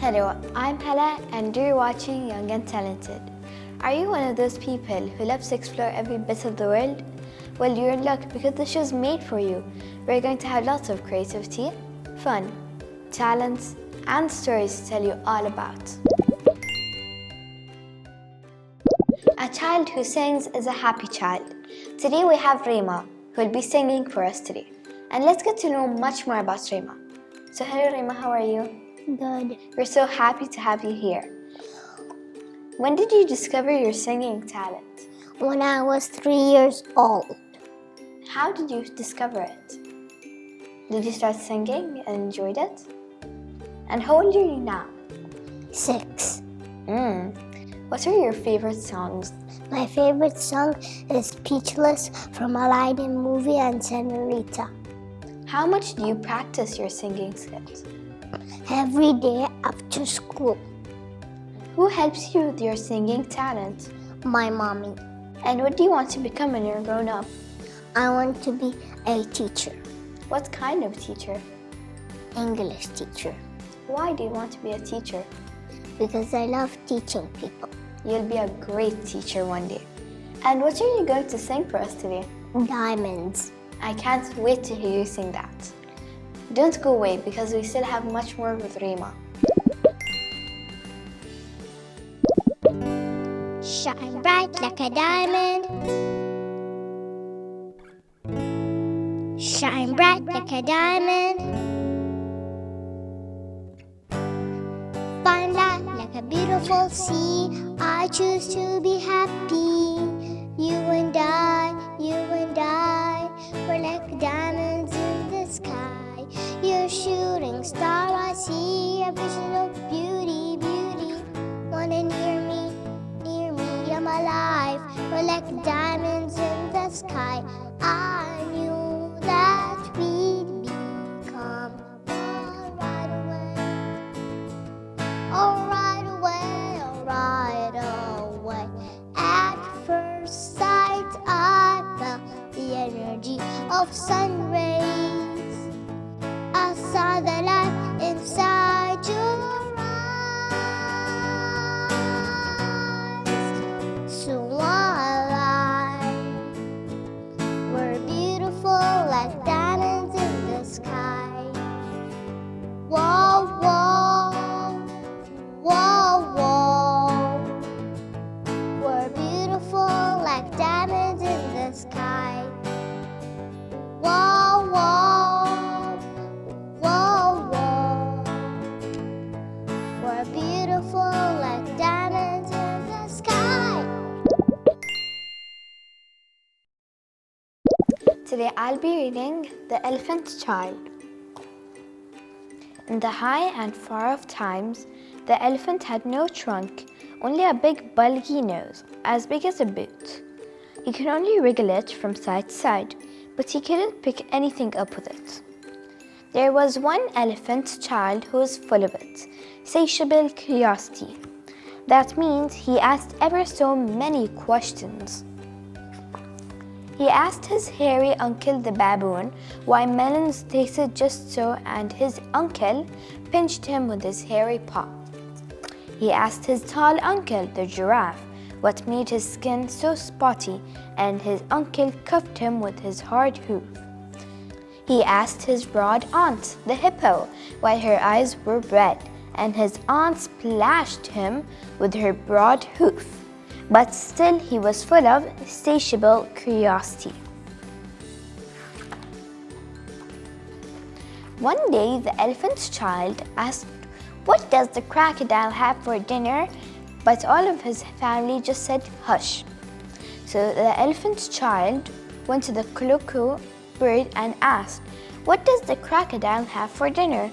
Hello, I'm Hala and you're watching Young and Talented. Are you one of those people who loves to explore every bit of the world? Well, you're in luck because the show's made for you. We're going to have lots of creativity, fun, talents, and stories to tell you all about. A child who sings is a happy child. Today we have Rima, who will be singing for us today. And let's get to know much more about Rima. So hello Rima, how are you? Good. We're so happy to have you here. When did you discover your singing talent? When I was 3 years old. How did you discover it? Did you start singing and enjoyed it? And how old are you now? 6. What are your favorite songs? My favorite song is Speechless from Aladdin movie and Senorita. How much do you practice your singing skills? Every day after school. Who helps you with your singing talent? My mommy. And what do you want to become when you're grown up? I want to be a teacher. What kind of teacher? English teacher. Why do you want to be a teacher? Because I love teaching people. You'll be a great teacher one day. And what are you going to sing for us today? Diamonds. I can't wait to hear you sing that. Don't go away because we still have much more with Rima. Shine bright like a diamond. Shine bright like a diamond. Find light like a beautiful sea. I choose to be happy. You and I, we're like diamonds in the sky. You're a shooting star, I see a vision of beauty, beauty. Wanna near me, I'm alive. We're like diamonds in the sky. I knew that we'd become one right away. Oh, right away, oh, right away. At first sight, I felt the energy of sun rays. I saw the light inside your eyes. So alive. We're beautiful like diamonds in the sky. Whoa, whoa, whoa, whoa. We're beautiful like diamonds in the sky. Whoa, whoa, whoa, whoa. We're beautiful like diamonds in the sky. Today I'll be reading The Elephant Child. In the high and far off times, the elephant had no trunk, only a big bulgy nose, as big as a boot. He could only wriggle it from side to side, but he couldn't pick anything up with it. There was one elephant child who was full of it, insatiable curiosity. That means he asked ever so many questions. He asked his hairy uncle the baboon why melons tasted just so, and his uncle pinched him with his hairy paw. He asked his tall uncle the giraffe what made his skin so spotty, and his uncle cuffed him with his hard hoof. He asked his broad aunt, the hippo, why her eyes were red, and his aunt splashed him with her broad hoof. But still he was full of insatiable curiosity. One day the elephant's child asked, "What does the crocodile have for dinner?" But all of his family just said, "Hush." So the elephant's child went to the cuckoo bird and asked, "What does the crocodile have for dinner?"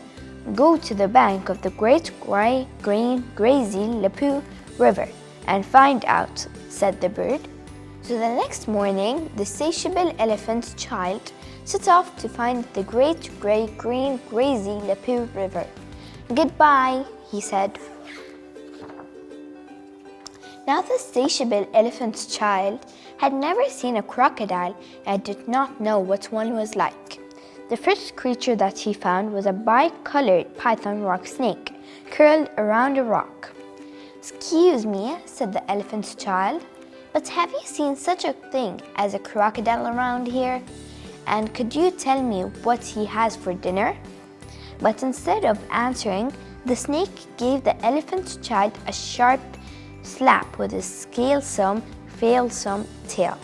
"Go to the bank of the great green grassy Lapu river and find out," said the bird. So the next morning, the insatiable elephant's child set off to find the great green grassy Lapu river. "Goodbye," he said. Now the insatiable elephant's child had never seen a crocodile and did not know what one was like. The first creature that he found was a bicolored python rock snake, curled around a rock. "Excuse me," said the elephant's child, "but have you seen such a thing as a crocodile around here? And could you tell me what he has for dinner?" But instead of answering, the snake gave the elephant's child a sharp slap with his scalesome, failsome tail.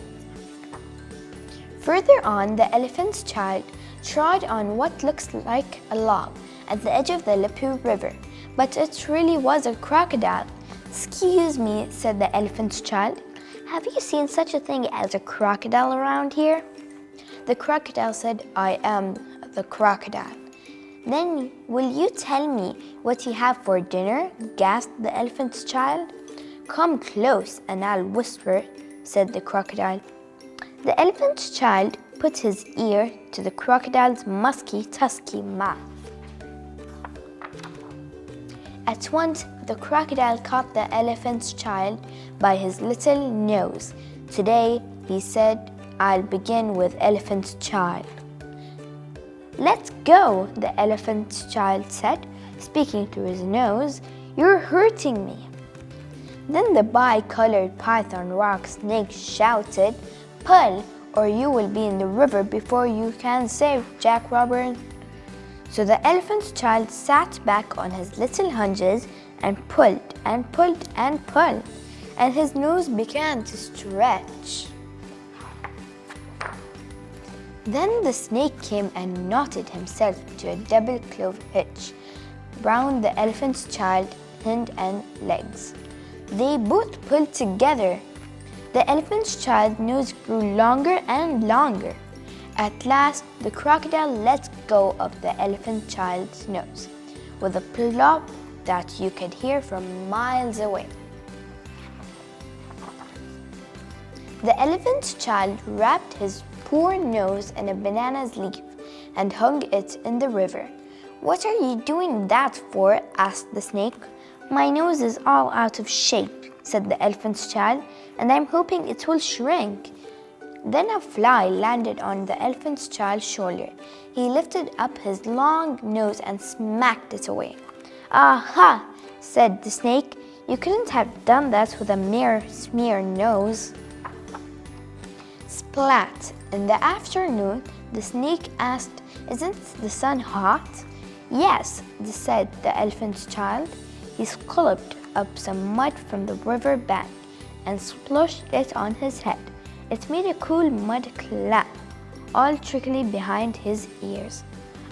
Further on, the elephant's child trod on what looks like a log at the edge of the Lipu River, but it really was a crocodile. "Excuse me," said the elephant's child, "have you seen such a thing as a crocodile around here?" The crocodile said, "I am the crocodile." "Then will you tell me what you have for dinner?" gasped the elephant's child. "Come close and I'll whisper," said the crocodile. The elephant's child put his ear to the crocodile's musky, tusky mouth. At once, the crocodile caught the elephant's child by his little nose. "Today," he said, "I'll begin with elephant's child." "Let's go," the elephant's child said, speaking through his nose. "You're hurting me." Then the bi-colored python rock snake shouted, "Pull, or you will be in the river before you can save Jack Robert." So the elephant's child sat back on his little hunches and pulled and pulled and pulled, and his nose began to stretch. Then the snake came and knotted himself to a double clove hitch round the elephant's child hind and legs. They both pulled together. The elephant's child's nose grew longer and longer. At last, the crocodile let go of the elephant child's nose with a plop that you could hear from miles away. The elephant's child wrapped his poor nose in a banana's leaf and hung it in the river. "What are you doing that for?" asked the snake. "My nose is all out of shape," said the elephant's child, "and I'm hoping it will shrink." Then a fly landed on the elephant's child's shoulder. He lifted up his long nose and smacked it away. "Aha!" said the snake. "You couldn't have done that with a mere smear nose." Splat! In the afternoon, the snake asked, "Isn't the sun hot?" "Yes," said the elephant's child. He scooped up some mud from the river bank and splashed it on his head. It made a cool mud clap, all trickly behind his ears.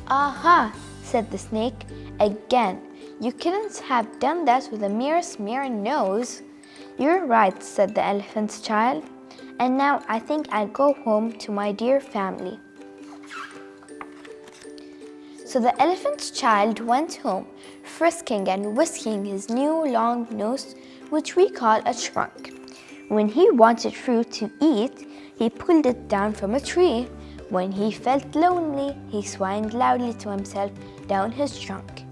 "Aha!" said the snake again. "You couldn't have done that with a mere smear nose." "You're right," said the elephant's child. "And now I think I'll go home to my dear family." So the elephant's child went home, frisking and whisking his new long nose, which we call a trunk. When he wanted fruit to eat, he pulled it down from a tree. When he felt lonely, he whined loudly to himself down his trunk.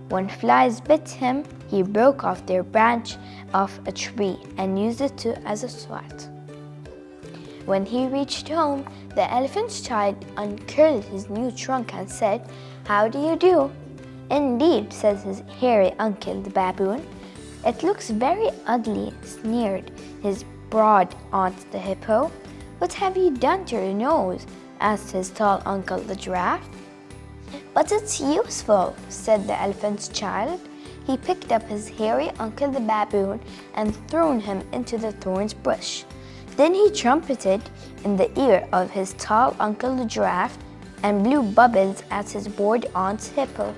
When flies bit him, he broke off their branch off a tree and used it as a swat. When he reached home, the elephant's child uncurled his new trunk and said, "How do you do?" "Indeed," said his hairy uncle, the baboon. "It looks very ugly," sneered his broad aunt, the hippo. "What have you done to your nose?" asked his tall uncle, the giraffe. "But it's useful," said the elephant's child. He picked up his hairy uncle, the baboon, and thrown him into the thorns bush. Then he trumpeted in the ear of his tall uncle, the giraffe, and blew bubbles at his bored aunt's hippo.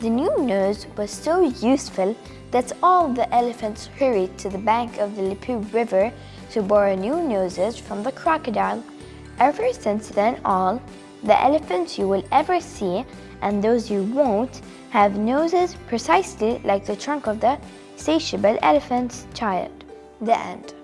The new nose was so useful that all the elephants hurried to the bank of the Lipu River to borrow new noses from the crocodile. Ever since then all, the elephants you will ever see and those you won't have noses precisely like the trunk of the satiable elephant's child. The end.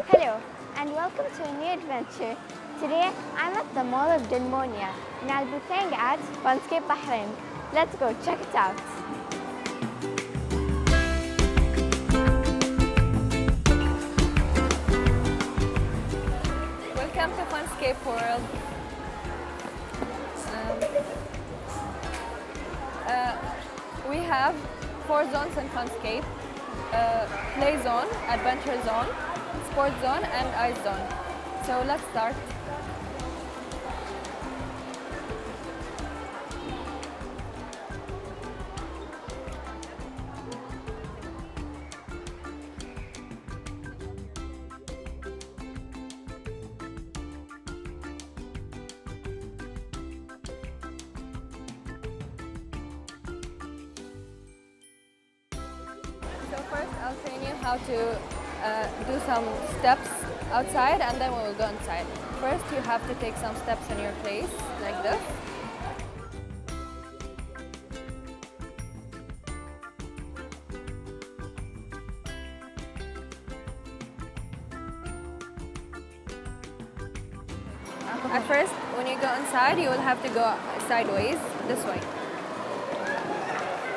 Hello, and welcome to a new adventure. Today I'm at the Mall of Dilmonia and I'll be playing at Funscape Bahrain. Let's go check it out. Welcome to Funscape World. We have 4 zones in Funscape. Play zone, adventure zone, sport zone and ice zone. So let's start. So first I'll train you how to do some steps outside and then we will go inside. First you have to take some steps in your place like this. At first when you go inside you will have to go sideways this way.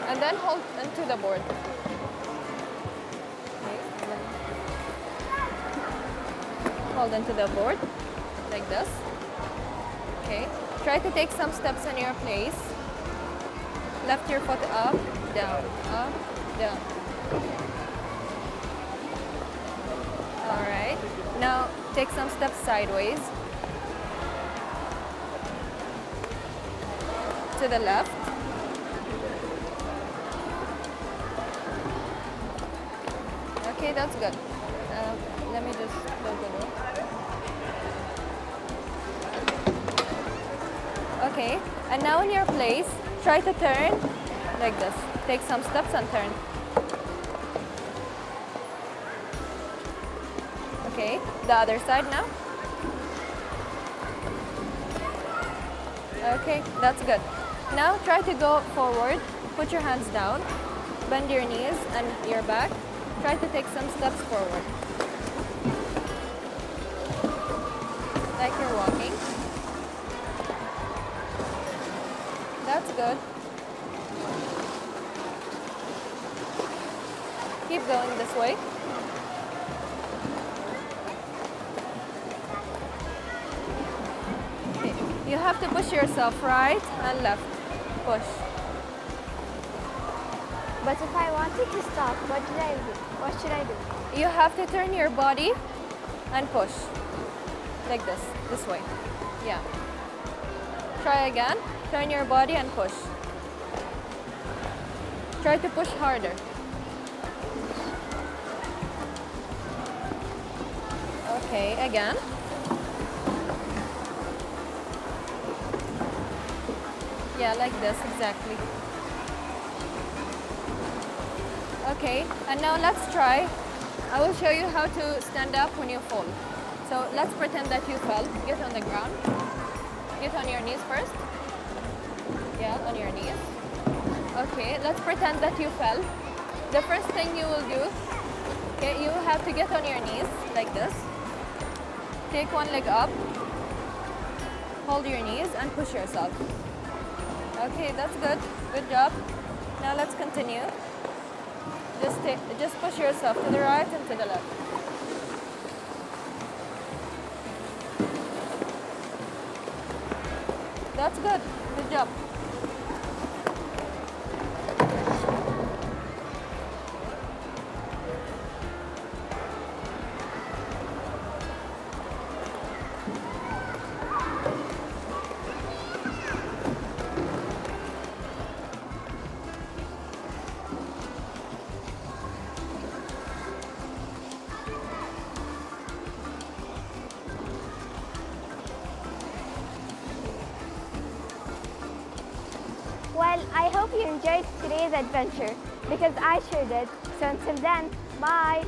And then hold into the board. Hold into the board like this. Okay. Try to take some steps in your place. Lift your foot up, down, down. All right. Now take some steps sideways. To the left. Okay, that's good. Let me just close the door. Okay, and now in your place, try to turn like this. Take some steps and turn. Okay, the other side now. Okay, that's good. Now try to go forward. Put your hands down. Bend your knees and your back. Try to take some steps forward. Like you're walking. That's good. Keep going this way. Okay. You have to push yourself right and left. Push. But if I wanted to stop, what should I do? What should I do? You have to turn your body and push. Like this way. Yeah. Try again. Turn your body and push. Try to push harder. Okay, again. Yeah, like this, exactly. Okay, and now let's try. I will show you how to stand up when you fall. So let's pretend that you fell. Get on the ground. Get on your knees first. Yeah, on your knees. Okay, let's pretend that you fell. The first thing you will do, okay, you have to get on your knees like this. Take one leg up. Hold your knees and push yourself. Okay, that's good. Good job. Now let's continue. Just push yourself to the right and to the left. That's good. Good job. Well, I hope you enjoyed today's adventure because I sure did. So until then, bye!